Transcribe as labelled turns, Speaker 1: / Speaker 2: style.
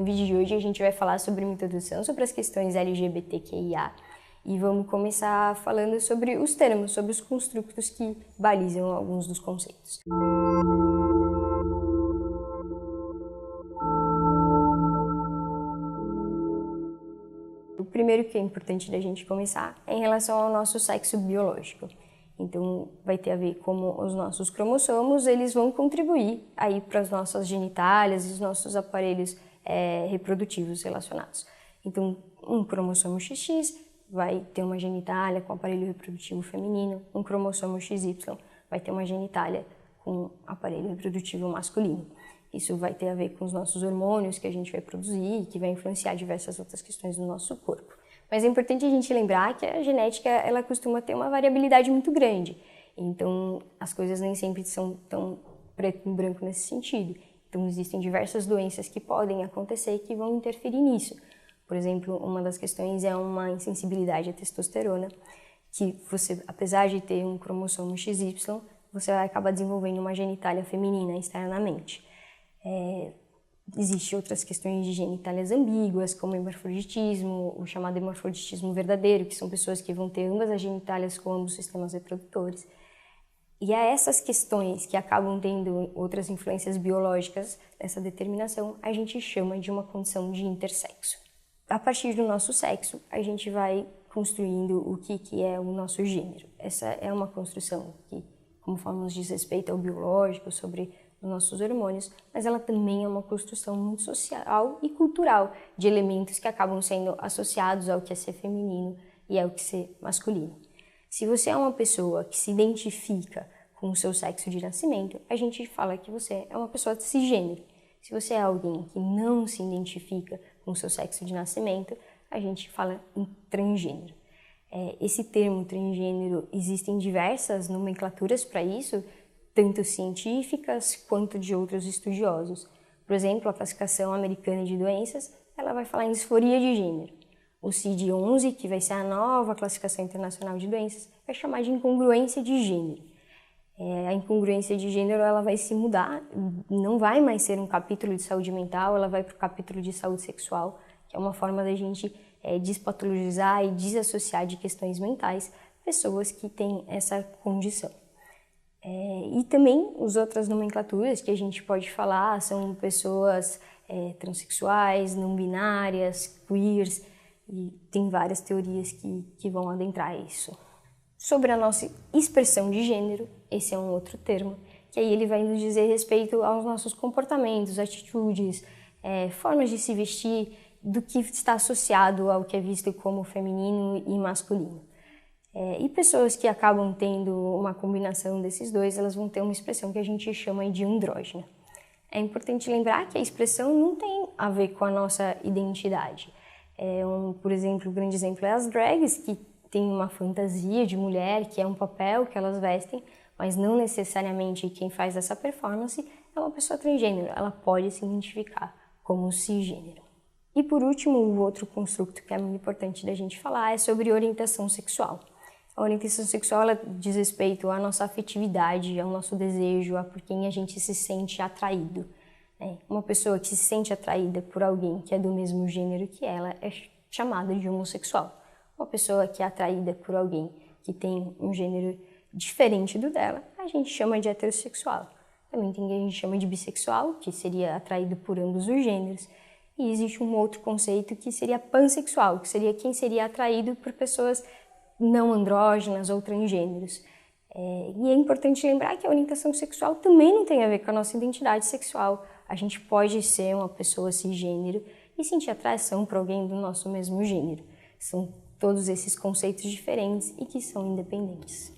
Speaker 1: vídeo de hoje a gente vai falar sobre uma introdução sobre as questões LGBTQIA e vamos começar falando sobre os termos, sobre os construtos que balizam alguns dos conceitos. O primeiro que é importante da gente começar é em relação ao nosso sexo biológico. Então, vai ter a ver como os nossos cromossomos, eles vão contribuir aí para as nossas genitálias e os nossos aparelhos reprodutivos relacionados. Então, um cromossomo XX vai ter uma genitália com aparelho reprodutivo feminino, um cromossomo XY vai ter uma genitália com aparelho reprodutivo masculino. Isso vai ter a ver com os nossos hormônios que a gente vai produzir e que vai influenciar diversas outras questões do nosso corpo. Mas é importante a gente lembrar que a genética ela costuma ter uma variabilidade muito grande. Então, as coisas nem sempre são tão preto e branco nesse sentido. Então, existem diversas doenças que podem acontecer e que vão interferir nisso. Por exemplo, uma das questões é uma insensibilidade à testosterona, que você, apesar de ter um cromossomo XY, você vai acabar desenvolvendo uma genitália feminina externamente. Existem outras questões de genitálias ambíguas, como hermafroditismo, o chamado hermafroditismo verdadeiro, que são pessoas que vão ter ambas as genitálias com ambos os sistemas reprodutores. E a essas questões que acabam tendo outras influências biológicas nessa determinação, a gente chama de uma condição de intersexo. A partir do nosso sexo, a gente vai construindo o que é o nosso gênero. Essa é uma construção que, como falamos, diz respeito ao biológico, sobre os nossos hormônios, mas ela também é uma construção muito social e cultural de elementos que acabam sendo associados ao que é ser feminino e ao que é ser masculino. Se você é uma pessoa que se identifica com o seu sexo de nascimento, a gente fala que você é uma pessoa cisgênero. Se você é alguém que não se identifica com o seu sexo de nascimento, a gente fala em transgênero. Esse termo transgênero, existem diversas nomenclaturas para isso, tanto científicas quanto de outros estudiosos. Por exemplo, a classificação americana de doenças, ela vai falar em disforia de gênero. O CID-11, que vai ser a nova classificação internacional de doenças, vai chamar de incongruência de gênero. A incongruência de gênero ela vai se mudar, não vai mais ser um capítulo de saúde mental, ela vai para o capítulo de saúde sexual, que é uma forma da gente despatologizar e desassociar de questões mentais pessoas que têm essa condição. E também as outras nomenclaturas que a gente pode falar são pessoas transexuais, não binárias, queers, e tem várias teorias que vão adentrar isso. Sobre a nossa expressão de gênero, esse é um outro termo, que aí ele vai nos dizer respeito aos nossos comportamentos, atitudes, formas de se vestir, do que está associado ao que é visto como feminino e masculino. E pessoas que acabam tendo uma combinação desses dois, elas vão ter uma expressão que a gente chama de andrógena. É importante lembrar que a expressão não tem a ver com a nossa identidade. Por exemplo, um grande exemplo é as drags, que têm uma fantasia de mulher, que é um papel que elas vestem, mas não necessariamente quem faz essa performance é uma pessoa transgênero, ela pode se identificar como cisgênero. E por último, o outro construto que é muito importante da gente falar é sobre orientação sexual. A orientação sexual ela diz respeito à nossa afetividade, ao nosso desejo, a por quem a gente se sente atraído. Uma pessoa que se sente atraída por alguém que é do mesmo gênero que ela é chamada de homossexual. Uma pessoa que é atraída por alguém que tem um gênero diferente do dela, a gente chama de heterossexual. Também tem quem a gente chama de bissexual, que seria atraído por ambos os gêneros. E existe um outro conceito que seria pansexual, que seria quem seria atraído por pessoas não andrógenas ou transgêneros. E é importante lembrar que a orientação sexual também não tem a ver com a nossa identidade sexual. A gente pode ser uma pessoa cisgênero e sentir atração por alguém do nosso mesmo gênero. São todos esses conceitos diferentes e que são independentes.